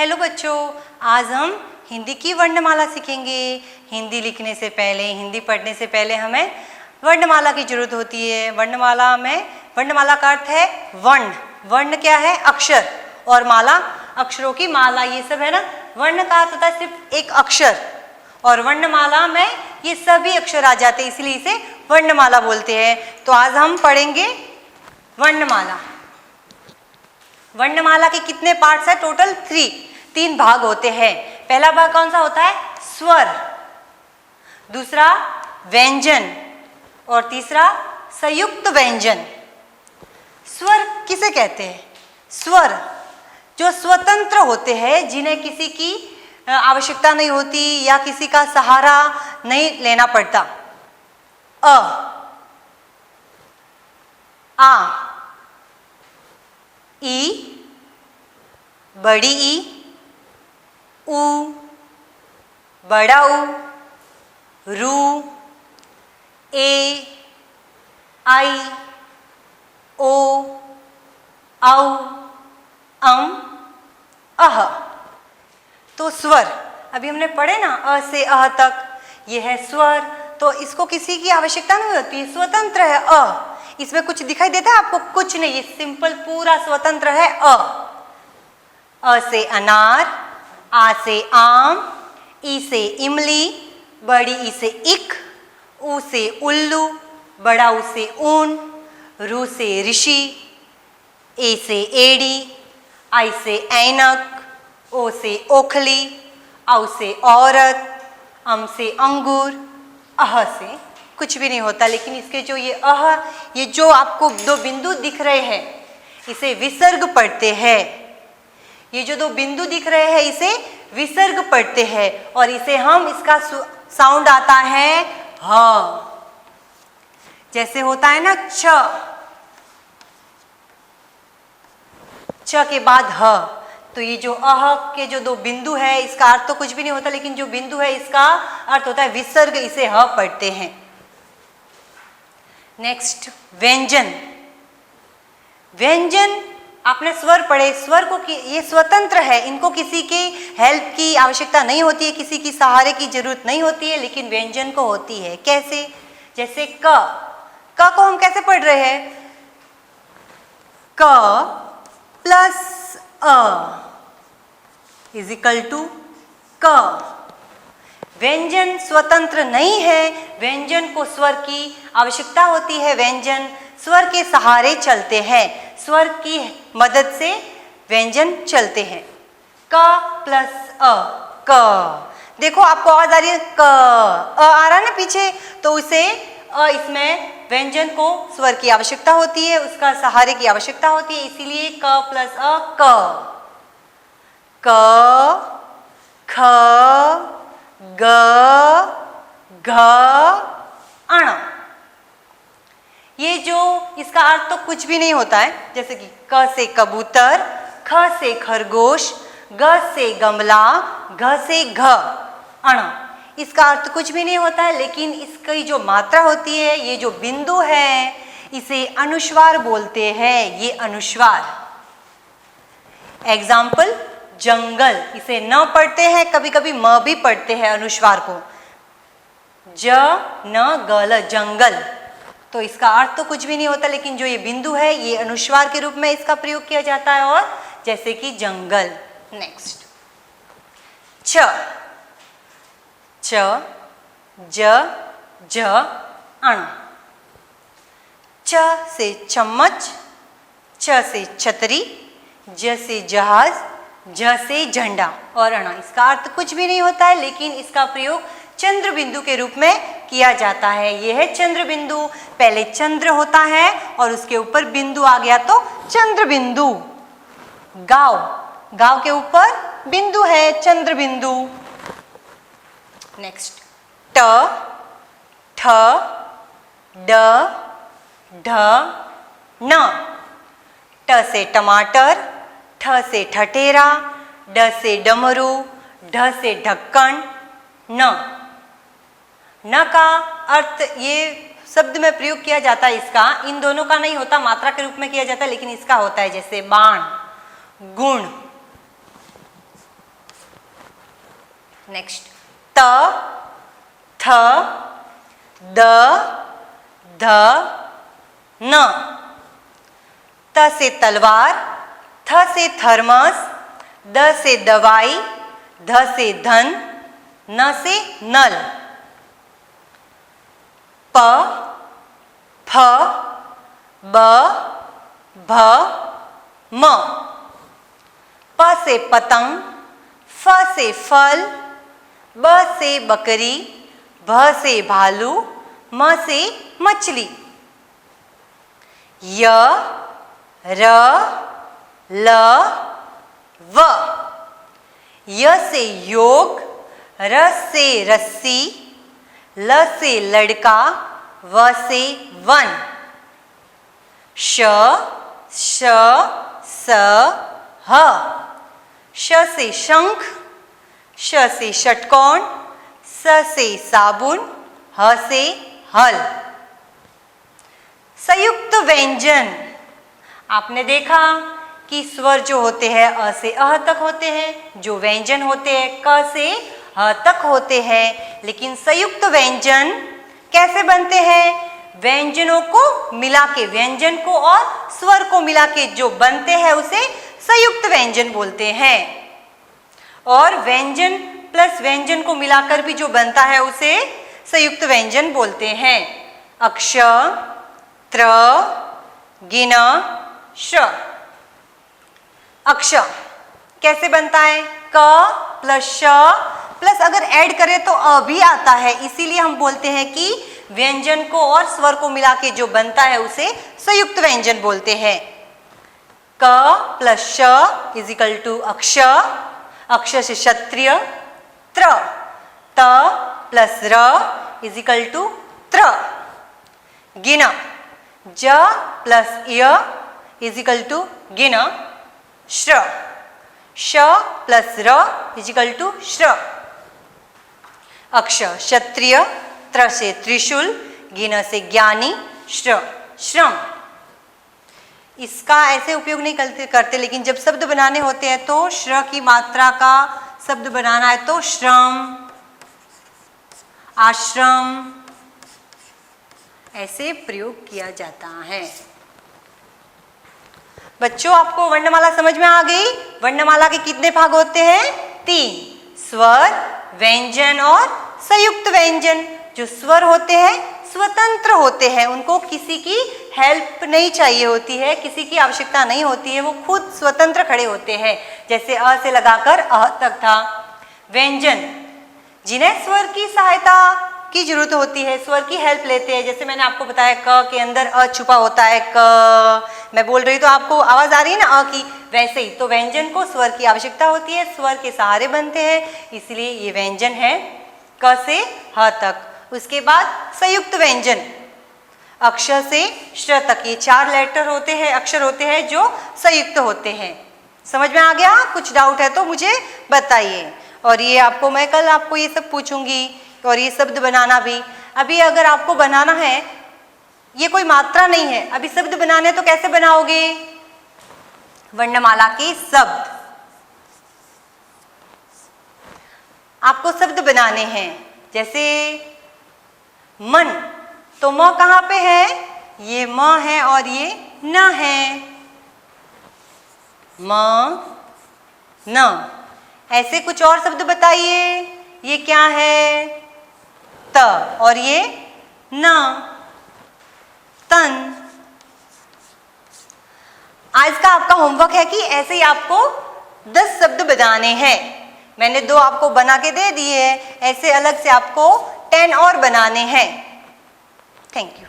Hello बच्चों, आज हम हिंदी की वर्णमाला सीखेंगे। हिंदी लिखने से पहले, हिंदी पढ़ने से पहले हमें वर्णमाला की जरूरत होती है। वर्णमाला का अर्थ है वर्ण। वर्ण क्या है? अक्षर। और माला अक्षरों की माला, ये सब है ना। वर्ण का अर्थ होता है सिर्फ एक अक्षर, और वर्णमाला में ये सभी अक्षर आ जाते हैं, इसलिए इसे वर्णमाला बोलते हैं। तो आज हम पढ़ेंगे वर्णमाला। वर्णमाला के कितने पार्ट्स है? टोटल 3 भाग होते हैं। पहला भाग कौन सा होता है? स्वर, दूसरा व्यंजन, और तीसरा संयुक्त व्यंजन। स्वर किसे कहते हैं? स्वर जो स्वतंत्र होते हैं, जिन्हें किसी की आवश्यकता नहीं होती या किसी का सहारा नहीं लेना पड़ता। अ, आ, ई, बड़ी ई, ऊ, बड़ा ऊ, रू, ए, आई, ओ, औ, अम, अह। तो स्वर अभी हमने पढ़े ना, अ से अह तक, ये है स्वर। तो इसको किसी की आवश्यकता नहीं होती, स्वतंत्र है। अ, इसमें कुछ दिखाई देता है आपको? कुछ नहीं, ये सिंपल पूरा स्वतंत्र है। अ से अनार, आ से आम, ई से इमली, बड़ी ई से इक, ऊ से उल्लू, बड़ा ऊ से ऊन, रू से ऋषि, ए से एड़ी, आई से ऐनक, ओ से ओखली, औ से औरत, अम से अंगूर, अह से कुछ भी नहीं होता। लेकिन इसके जो ये अह, ये जो आपको 2 बिंदु दिख रहे हैं, इसे विसर्ग पढ़ते हैं। ये जो 2 बिंदु दिख रहे हैं, इसे विसर्ग पढ़ते हैं, और इसे हम, इसका साउंड आता है ह। जैसे होता है ना छ के बाद ह। तो ये जो अह के जो 2 बिंदु है, इसका अर्थ तो कुछ भी नहीं होता, लेकिन जो बिंदु है इसका अर्थ होता है विसर्ग, इसे ह पढ़ते हैं। नेक्स्ट व्यंजन। व्यंजन आपने स्वर पढ़े। स्वर को ये स्वतंत्र है, इनको किसी की हेल्प की आवश्यकता नहीं होती है, किसी की सहारे की जरूरत नहीं होती है, लेकिन व्यंजन को होती है। कैसे? जैसे क को हम कैसे पढ़ रहे हैं? क प्लस अ इज इक्वल टू क। व्यंजन स्वतंत्र नहीं है, व्यंजन को स्वर की आवश्यकता होती है। व्यंजन स्वर के सहारे चलते हैं, स्वर की मदद से व्यंजन चलते हैं। क प्लस अ, क। देखो आपको आवाज आ रही है, क, अ आ रहा है ना पीछे, तो उसे इसमें व्यंजन को स्वर की आवश्यकता होती है, उसका सहारे की आवश्यकता होती है, इसीलिए क प्लस अ, क। क, ख, ग, घ, अण। ये जो इसका अर्थ तो कुछ भी नहीं होता है। जैसे कि क से कबूतर, ख से खरगोश, ग से गमला, घ से घ, अण। इसका अर्थ कुछ भी नहीं होता है, लेकिन इसकी जो मात्रा होती है, ये जो बिंदु है, इसे अनुस्वार बोलते हैं। ये अनुस्वार। एग्जाम्पल जंगल, इसे न पढ़ते हैं, कभी कभी म भी पढ़ते हैं अनुस्वार को। ज न गल, जंगल। तो इसका अर्थ तो कुछ भी नहीं होता, लेकिन जो ये बिंदु है, ये अनुस्वार के रूप में इसका प्रयोग किया जाता है। और जैसे कि जंगल। नेक्स्ट छ, च, ज, झ, अण। छ से चम्मच, छ से छतरी, ज से जहाज, झ से झंडा, और अण। इसका अर्थ कुछ भी नहीं होता है, लेकिन इसका प्रयोग चंद्र बिंदु के रूप में किया जाता है। यह है चंद्र बिंदु। पहले चंद्र होता है और उसके ऊपर बिंदु आ गया तो चंद्र बिंदु। गांव, गांव के ऊपर बिंदु है, चंद्र बिंदु। नेक्स्ट ट, ठ, ड, ढ, न। ट से टमाटर, ठ से ठठेरा, ड से डमरू, ढ से ढक्कन, न। न का अर्थ ये शब्द में प्रयोग किया जाता है, इसका इन दोनों का नहीं होता, मात्रा के रूप में किया जाता है, लेकिन इसका होता है। जैसे बाण, गुण, नेक्स्ट त, थ, द, ध, न। त से तलवार, थ से थर्मस, द से दवाई, ध से धन, न से नल। प, फ, ब, भ, म। प से पतंग, फ से फल, ब से बकरी, भ से भालू, म से मछली। य, र, ल, व। य से योग, र से रस्सी, ल से लड़का, व से वन। श, श, स, ह। श से शंख, श से षटकोण, स से साबुन, ह से हल। संयुक्त व्यंजन, आपने देखा कि स्वर जो होते हैं अ से अह तक होते हैं, जो व्यंजन होते हैं क से ह तक होते हैं, लेकिन संयुक्त व्यंजन कैसे बनते हैं? व्यंजनों को मिला के, व्यंजन को और स्वर को मिला के जो बनते हैं उसे संयुक्त व्यंजन बोलते हैं। और व्यंजन प्लस व्यंजन को मिलाकर भी जो बनता है उसे संयुक्त व्यंजन बोलते हैं। अक्ष, त्र, गिन, श। अक्ष कैसे बनता है? क प्लस श प्लस अगर ऐड करें तो अ भी आता है, इसीलिए हम बोलते हैं कि व्यंजन को और स्वर को मिला के जो बनता है उसे संयुक्त व्यंजन बोलते हैं। क प्लस श इज इक्वल टू अक्ष, अक्ष से क्षत्रिय। त्र, त प्लस र इज इक्वल टू त्र। गिन, ज प्लस य इज इक्वल टू गिन। श्र, श प्लस र इज इक्वल टू श्र। अक्ष क्षत्रिय, त्र से त्रिशूल, गिन से ज्ञानी, श्र श्रम। इसका ऐसे उपयोग नहीं करते, लेकिन जब शब्द बनाने होते हैं तो श्र की मात्रा का शब्द बनाना है तो श्रम, आश्रम ऐसे प्रयोग किया जाता है। बच्चों, आपको वर्णमाला समझ में आ गई? वर्णमाला के कितने भाग होते हैं? 3, स्वर, व्यंजन और संयुक्त व्यंजन। जो स्वर होते हैं स्वतंत्र होते हैं, उनको किसी की हेल्प नहीं चाहिए होती है, किसी की आवश्यकता नहीं होती है, वो खुद स्वतंत्र खड़े होते हैं। जैसे अ से लगाकर अह तक था। व्यंजन जिन्हें स्वर की सहायता की जरूरत होती है, स्वर की हेल्प लेते हैं। जैसे मैंने आपको बताया क के अंदर अ छुपा होता है, क मैं बोल रही तो आपको आवाज आ रही है ना अ की, वैसे ही तो व्यंजन को स्वर की आवश्यकता होती है, स्वर के सहारे बनते हैं, इसलिए ये व्यंजन है क से ह तक। उसके बाद संयुक्त व्यंजन अक्ष से श्र तक, ये 4 लेटर होते हैं, अक्षर होते हैं जो संयुक्त होते हैं। समझ में आ गया? कुछ डाउट है तो मुझे बताइए। और ये आपको मैं कल आपको ये सब पूछूंगी, और ये शब्द बनाना भी। अभी अगर आपको बनाना है, ये कोई मात्रा नहीं है, अभी शब्द बनाने तो कैसे बनाओगे? वर्णमाला के शब्द आपको शब्द बनाने हैं। जैसे मन, तो म कहाँ पे है? ये म है और ये न है, म न। ऐसे कुछ और शब्द बताइए। ये क्या है? त और ये न, तन। आज का आपका होमवर्क है कि ऐसे ही आपको 10 शब्द बनाने हैं। मैंने 2 आपको बना के दे दिए हैं, ऐसे अलग से आपको 10 और बनाने हैं। Thank you.